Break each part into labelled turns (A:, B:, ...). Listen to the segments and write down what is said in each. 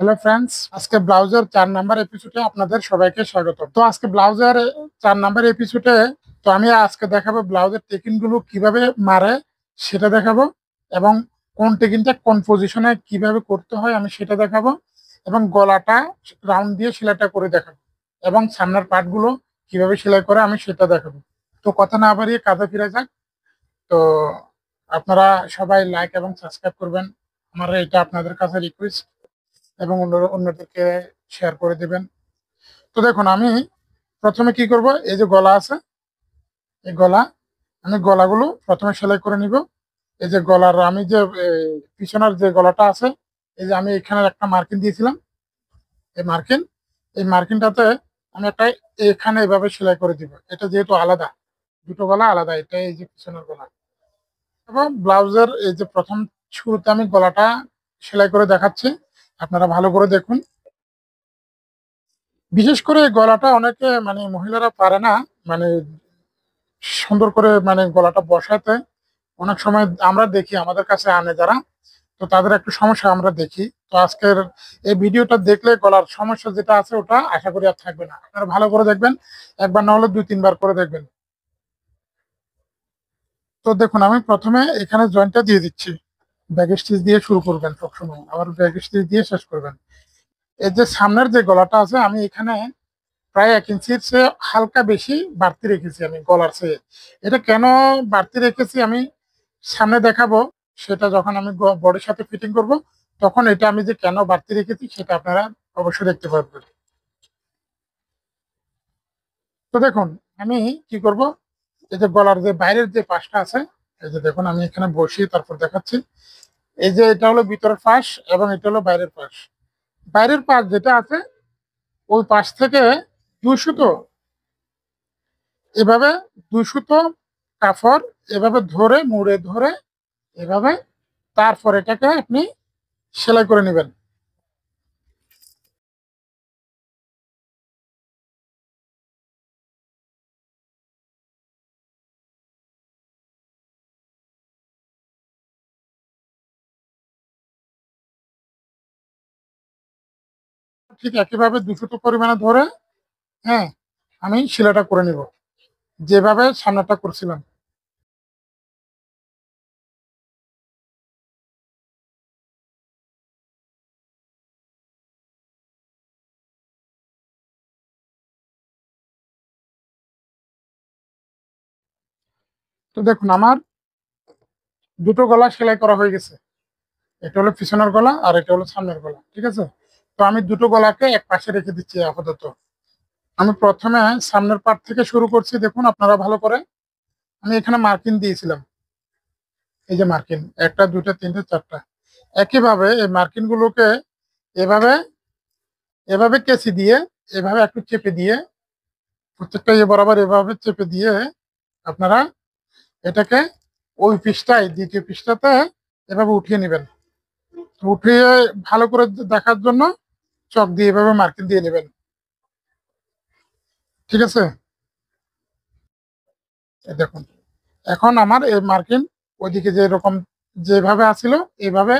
A: Hello friends, আজকে ব্লাউজের 4 number এপিসোডে আপনাদের সবাইকে স্বাগত। তো আজকে ব্লাউজের 4 নাম্বার এপিসোডে আমি আজকে দেখাবো ব্লাউজের টেকিন গুলো কিভাবে মারে সেটা দেখাবো, এবং কোন টেকিনটা কোন পজিশনে কিভাবে করতে হয় আমি সেটা দেখাবো, এবং গলাটা রাউন্ড দিয়ে সেলাইটা করে দেখাবো, এবং সামনের পার্ট গুলো কিভাবে সেলাই করে আমি সেটা দেখাবো। তো কথা না বাড়িয়ে কাজে ফিরে যাক। তো আপনারা সবাই লাইক এবং সাবস্ক্রাইব করবেন, আমার এটা আপনাদের কাছে রিকোয়েস্ট, এবং অন্যদেরকে শেয়ার করে দেবেন। তো দেখুন, আমি প্রথমে কি করব, এই যে গলা আছে, এই গলা, আমি গলাগুলো প্রথমে সেলাই করে নিব। এই যে গলার আমি যে পিছনের যে গলাটা আছে, এই যে আমি এখানে একটা মার্কিন দিয়েছিলাম, এই মার্কিন, এই মার্কিনটাতে আমি একটা এখানে এভাবে সেলাই করে দিব। এটা যেহেতু আলাদা, দুটো গলা আলাদা, এটা এই যে পিছনের গলা। এবং ব্লাউজের এই যে প্রথম শুরুতে আমি গলাটা সেলাই করে দেখাচ্ছি, আপনারা ভালো করে দেখুন। বিশেষ করে এই গলাটা অনেকে মানে মহিলারা পারে না, মানে সুন্দর করে মানে গলাটা বসাতে। অনেক সময় আমরা দেখি আমাদের কাছে আনে যারা, তো তাদের একটু সমস্যা আমরা দেখি। তো আজকের এই ভিডিওটা দেখলে গলার সমস্যা যেটা আছে ওটা আশা করি আর থাকবে না। আপনারা ভালো করে দেখবেন, একবার না হলে 2-3 বার করে দেখবেন। তো দেখুন, আমি প্রথমে এখানে জয়েন্টটা দিয়ে দিচ্ছি। ব্যাক স্টিচ দিয়ে শুরু করবেন সবসময়, আবার ব্যাক স্টিচ দিয়ে শেষ করবেন। এই যে সামনের যে গলাটা আছে, আমি এখানে প্রায় 1 ইঞ্চির চেয়ে হালকা বেশি বাড়তি রেখেছি আমি গলার চেয়ে। এটা কেন বাড়তি রেখেছি আমি সামনে দেখাবো, সেটা যখন আমি বডির সাথে ফিটিং করব, তখন এটা আমি যে কেন বাড়তি রেখেছি সেটা আপনারা অবশ্যই দেখতে পারবেন। তো দেখুন, আমি কি করব, এই যে গলার যে বাইরের যে পাশটা আছে, এই যে দেখুন আমি এখানে বসিয়ে তারপর দেখাচ্ছি। এই যে এটা হলো ভিতরের পাশ এবং এটা হলো বাইরের পাশ। বাইরের পাশ যেটা আছে, ওই পাশ থেকে 2 সুতো, এভাবে 2 সুতো কাপড় এভাবে ধরে মুড়ে ধরে এভাবে, তারপর এটাকে আপনি সেলাই করে নেবেন। ঠিক একইভাবে 2 সুতো পরিমাণে ধরে, হ্যাঁ, আমি সেলাইটা করে নিব যেভাবে সামনেটা করছিলাম। তো দেখুন, আমার দুটো গলা সেলাই করা হয়ে গেছে। এটা হলো পিছনের গলা আর এটা হলো সামনের গলা, ঠিক আছে। তো আমি দুটো গলাকে এক পাশে রেখে দিচ্ছি আপাতত। আমি প্রথমে সামনের পার্ট থেকে শুরু করছি। দেখুন আপনারা ভালো করে, আমি এখানে মার্কিং দিয়েছিলাম, এই যে মার্কিন, একটা দুটা তিনটা চারটা। একইভাবে এই মার্কিন গুলোকে এভাবে এভাবে কেচি দিয়ে এভাবে একটু চেপে দিয়ে, প্রত্যেকটা বরাবর এভাবে চেপে দিয়ে আপনারা এটাকে ওই পৃষ্ঠায় দ্বিতীয় পৃষ্ঠাতে এভাবে উঠিয়ে নেবেন। উঠিয়ে ভালো করে দেখার জন্য চক দিয়ে এভাবে মার্কিং দিয়ে নেবেন, ঠিক আছে। এই দেখুন, এখন আমার এই মার্কিং ওইদিকে যে রকম যেভাবে আছিল এইভাবে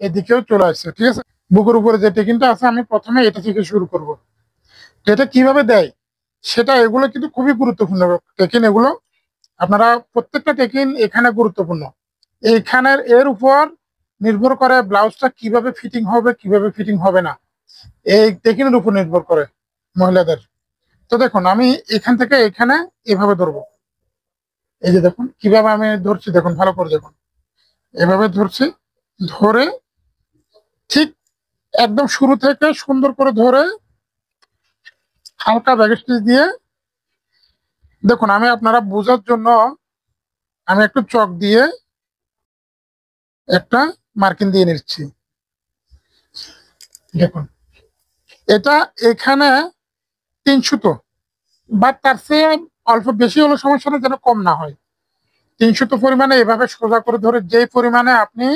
A: এদিকেও চলে আসছে, ঠিক আছে। বুকের উপরে যে টেকিনটা আছে, আমি প্রথমে এটা থেকে শুরু করব। এটা কিভাবে দেয় সেটা, এগুলো কিন্তু খুবই গুরুত্বপূর্ণ টেকিন এগুলো। আপনারা প্রত্যেকটা টেকিন এখানে গুরুত্বপূর্ণ। এইখানের এর উপর নির্ভর করে ব্লাউজটা কিভাবে ফিটিং হবে কিভাবে ফিটিং হবে না, এই টেকিনের উপর নির্ভর করে মহিলাদের। তো দেখুন, আমি এখান থেকে এখানে এভাবে ধরবো। এই যে দেখুন কিভাবে আমি ধরছি, দেখুন ভালো করে দেখুন, এভাবে ধরছি। ধরে ঠিক একদম শুরু থেকে সুন্দর করে ধরে হালকা ব্যাক স্টিচ দিয়ে, দেখুন আমি আপনারা বোঝার জন্য আমি একটু চক দিয়ে একটা মার্কিং দিয়ে নিচ্ছি। দেখুন, এটা এখানে 3 সুতো বা তার চেয়ে অল্প বেশি হলে সমস্যা না, যেন কম না হয়। 3 সুতো পরিমাণে এভাবে সোজা করে ধরে যেই পরিমাণে আপনি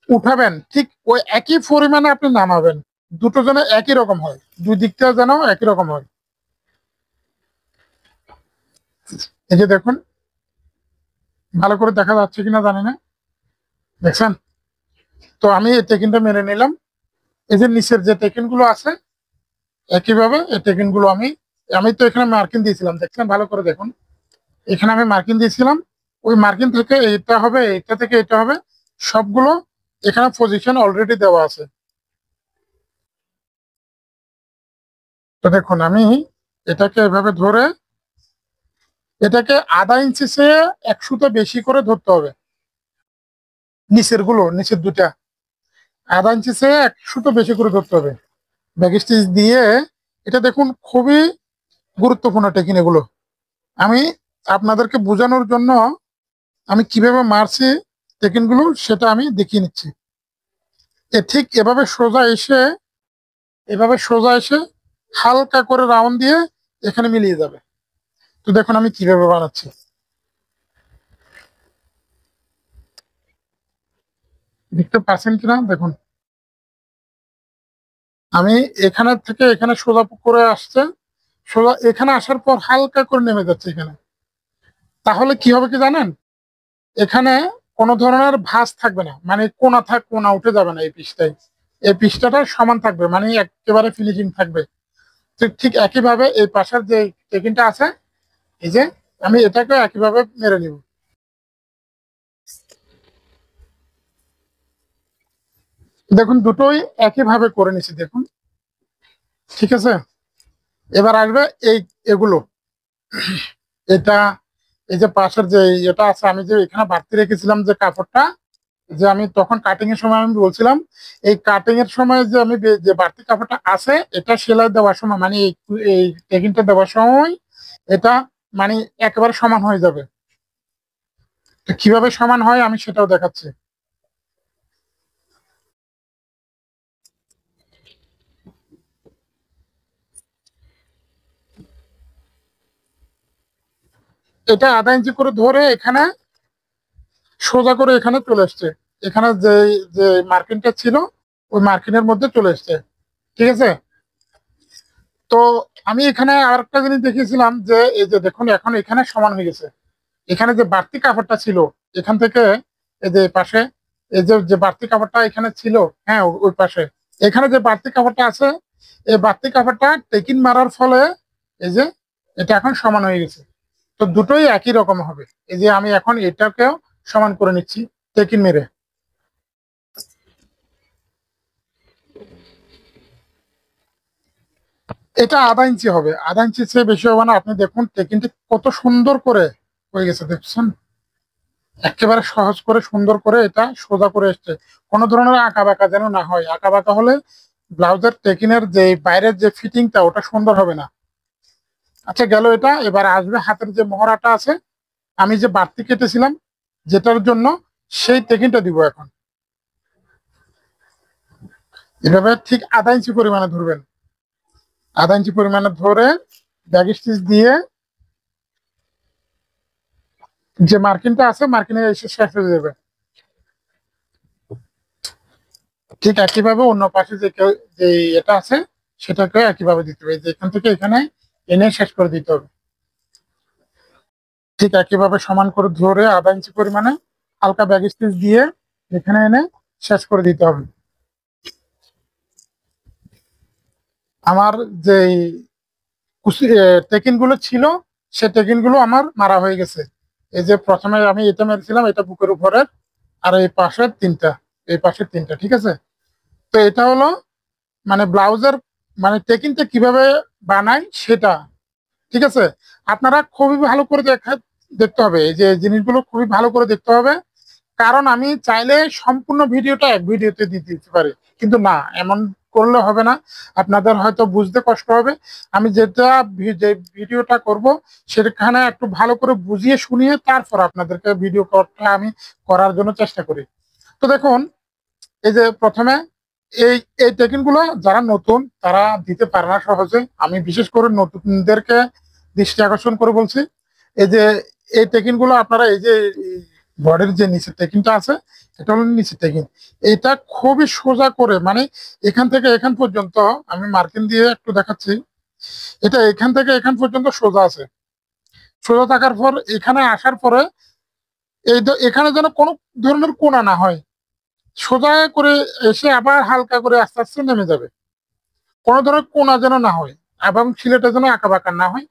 A: উঠাবেন, ঠিক ওই একই পরিমাণে আপনি নামাবেন। দুটো যেন একই রকম হয়, দুই দিকটা যেন একই রকম হয়। এই যে দেখুন, ভালো করে দেখা যাচ্ছে কিনা জানি না, দেখছেন। তো আমি এই টেকিংটা মেনে নিলাম। এই যে নিচের যে টেকিন গুলো আছে একইভাবে এই টেকিন গুলো আমি আমি তো এখানে মার্কিং দিয়েছিলাম, দেখছেন ভালো করে দেখুন। এখানে আমি মার্কিং দিয়েছিলাম, ওই মার্কিং থেকে এটা হবে, এটা থেকে এটা হবে, সবগুলো এখানে পজিশন অলরেডি দেওয়া আছে। তো দেখুন আমি এটাকে এভাবে ধরে এটাকে আধা ইঞ্চি চেয়ে 100তে বেশি করে ধরতে হবে। নিচের দুটা আধা ইঞ্চি চেয়ে 100তে বেশি করে ধরতে হবে ব্যাক স্টিচ দিয়ে। এটা দেখুন খুবই গুরুত্বপূর্ণ টেকনিক এগুলো। আমি আপনাদেরকে বোঝানোর জন্য আমি কিভাবে মারছি টেকনিক গুলো সেটা আমি দেখিয়ে নিচ্ছি। ঠিক এভাবে সোজা এসে হালকা করে রাউন্ড দিয়ে এখানে মিলিয়ে যাবে। তো দেখুন আমি কিভাবে বানাচ্ছি, দেখতে পাচ্ছেন কিনা দেখুন। আমি এখানে থেকে এখানে সোজা করে আসছে, সোজা এখানে আসার পর হালকা করে নেমে যাচ্ছে এখানে। তাহলে কি হবে কি জানেন, এখানে কোনো ধরনের ভাঁজ থাকবে না, মানে কোনা উঠে যাবে না। এই পৃষ্ঠাটা সমান থাকবে, মানে একেবারে ফিনিশিং থাকবে। ঠিক একইভাবে এই পাশের যে টেকিনটা আছে, এই যে আমি এটাকে একইভাবে মেরে নিব। দেখুন দুটোই একইভাবে করে নিছি দেখুন, ঠিক আছে। এবার আসবে এগুলো, এটা এই যে পাশের যে এটা আছে, আমি যে এখানে বাড়তি রেখেছিলাম যে কাপড়টা, যে আমি তখন কাটিং এর সময় আমি বলছিলাম, এই কাটিং এর সময় যে আমি যে বাড়তি কাপড়টা আছে এটা সেলাই দেওয়ার সময়, মানে এই টেকিংটা দেওয়ার সময় এটা মানে একেবারে সমান হয়ে যাবে। তো কিভাবে সমান হয় আমি সেটাও দেখাচ্ছি। এটা আধা ইঞ্চি করে ধরে এখানে সোজা করে এখানে চলে এসছে, এখানে যে যে মার্কিংটা ছিল ওই মার্কিংয়ের মধ্যে চলে এসছে, ঠিক আছে। তো আমি এখানে আরেকটা জিনিস দেখিয়েছিলাম যে এই যে দেখুন এখন এখানে সমান হয়ে গেছে। এখানে যে বাড়তি কাপড়টা ছিল এখান থেকে এই যে পাশে, এই যে যে বাড়তি কাপড়টা এখানে ছিল, হ্যাঁ ওই পাশে এখানে যে বাড়তি কাপড়টা আছে, এই বাড়তি কাপড়টা টেকিন মারার ফলে এই যে এটা এখন সমান হয়ে গেছে। তো দুটোই একই রকম হবে। এই যে আমি এখন এটাকেও সমান করে নিচ্ছি টেকিন মেরে। এটা আধা ইঞ্চি হবে, আধা ইঞ্চি চেয়ে বেশি হবে না। আপনি দেখুন টেকিনটি কত সুন্দর করে হয়ে গেছে, দেখছেন একেবারে সহজ করে সুন্দর করে এটা সোজা করে এসছে। কোনো ধরনের আঁকা বাঁকা যেন না হয়, আঁকা বাঁকা হলে ব্লাউজের টেকিনের যে বাইরের যে ফিটিংটা ওটা সুন্দর হবে না। আচ্ছা গেল এটা, এবার আসবে হাতের যে মহড়াটা আছে, আমি যে বাড়তি কেটেছিলাম যেটার জন্য, সেই টেকিনটা দিব এখন। এভাবে ঠিক আধা ইঞ্চি পরিমাণে ধরবেন, আধা ইঞ্চি পরিমাণে ধরে ব্যাক স্টিচ দিয়ে যে মার্কিনটা আছে মার্কিনে এসে শেষ হয়ে যাবে। ঠিক একইভাবে অন্য পাশে যে এটা আছে সেটাকে একইভাবে দিতে হবে, যে এখান থেকে এখানে এনে শেষ করে দিতে হবে। ঠিক একইভাবে সমান করে ধরে আধা ইঞ্চি পরিমাণে হালকা ব্যাক স্টিচ দিয়ে এখানে এনে শেষ করে দিতে হবে। আমার যে টেকিন গুলো ছিল সে টেকিন গুলো আমার মারা হয়ে গেছে। এই যে প্রথমে আমি এটা মেরেছিলাম, এটা বুকের উপরে, আর এই পাশের তিনটা, ঠিক আছে। তো এটা হলো মানে ব্লাউজের মানে টেকিংটা কিভাবে বানাই সেটা, ঠিক আছে। আপনারা খুবই ভালো করে দেখতে হবে, এই যে জিনিসগুলো খুবই ভালো করে দেখতে হবে। কারণ আমি চাইলে সম্পূর্ণ ভিডিওটা এক ভিডিওতে দিতে দিতে পারি, কিন্তু না, এমন করলে হবে না, আপনাদের হয়তো বুঝতে কষ্ট হবে। আমি যে ভিডিওটা করব সেখানে একটু ভালো করে বুঝিয়ে শুনিয়ে তারপর আপনাদেরকে ভিডিও আমি করার জন্য চেষ্টা করি। তো দেখুন এই যে প্রথমে এই এই টেকিন গুলো যারা নতুন তারা দিতে পারে না সহজে, আমি বিশেষ করে নতুনদেরকে দৃষ্টি আকর্ষণ করে বলছি। এই যে এই টেকিন গুলো আপনারা এই যে বডির যে নিচের টেকিনটা আছে এটা হলো নিচের টেকিন, এটা খুবই সোজা করে মানে এখান থেকে এখান পর্যন্ত, আমি মার্কিন দিয়ে একটু দেখাচ্ছি, এটা এখান থেকে এখান পর্যন্ত সোজা আছে। সোজা থাকার পর এখানে আসার পরে এখানে যেন কোনো ধরনের কোণা না হয়, সোজা করে এসে আবার হালকা করে আস্তে আস্তে নেমে যাবে। কোনো ধরনের কোনা যেন না হয় এবং সিলেটা যেন আঁকা বাঁকা না হয়।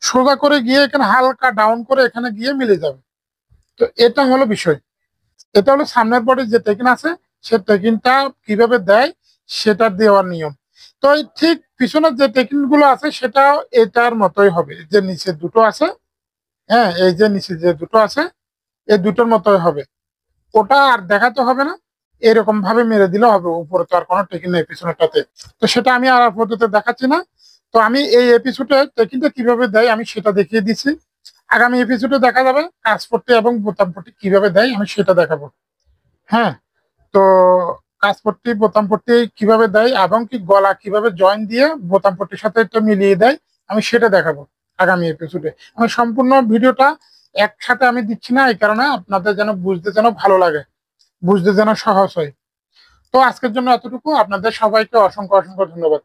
A: সোজা করে গিয়ে এখানে হালকা ডাউন করে এখানে গিয়ে মিলে যাবে। তো এটা হলো বিষয়। এটা হলো সামনের বডি যে টেকিন আছে, সে টেকিনটা কিভাবে দেয় সেটা দেওয়ার নিয়ম। তো এই ঠিক পিছনের যে টেকিন গুলো আছে সেটাও এটার মতোই হবে। যে নিচে দুটো আছে, হ্যাঁ, এই যে নিচে যে দুটো আছে এই দুটোর মতোই হবে। ওটা আর দেখাতে হবে না, এরকম ভাবে মেরে দিলে হবে। উপরে তো আর কোনো টেকিন নেই পিছনেরটাতে। তো সেটা আমি আর পদ্ধতি দেখাচ্ছি না। তো আমি এই এপিসোডে টেকিনটা কিভাবে দেয় আমি সেটা দেখিয়ে দিচ্ছি। আগামী এপিসোডে দেখা যাবে কাজপট্টি এবং বোতাম পট্টি কিভাবে দেয় আমি সেটা দেখাবো। হ্যাঁ, তো কাজপট্টি বোতাম পট্টি কিভাবে দেয় এবং কি গলা কিভাবে জয়েন দিয়ে বোতাম পট্টির সাথে এটা মিলিয়ে দেয় আমি সেটা দেখাবো আগামী এপিসোডে। আমি সম্পূর্ণ ভিডিওটা একসাথে আমি দিচ্ছি না, এই কারণে আপনাদের যেন বুঝতে যেন ভালো লাগে, বুঝতে যেন সহজ হয়। তো আজকের জন্য এতটুকু। আপনাদের সবাইকে অসংখ্য অসংখ্য ধন্যবাদ।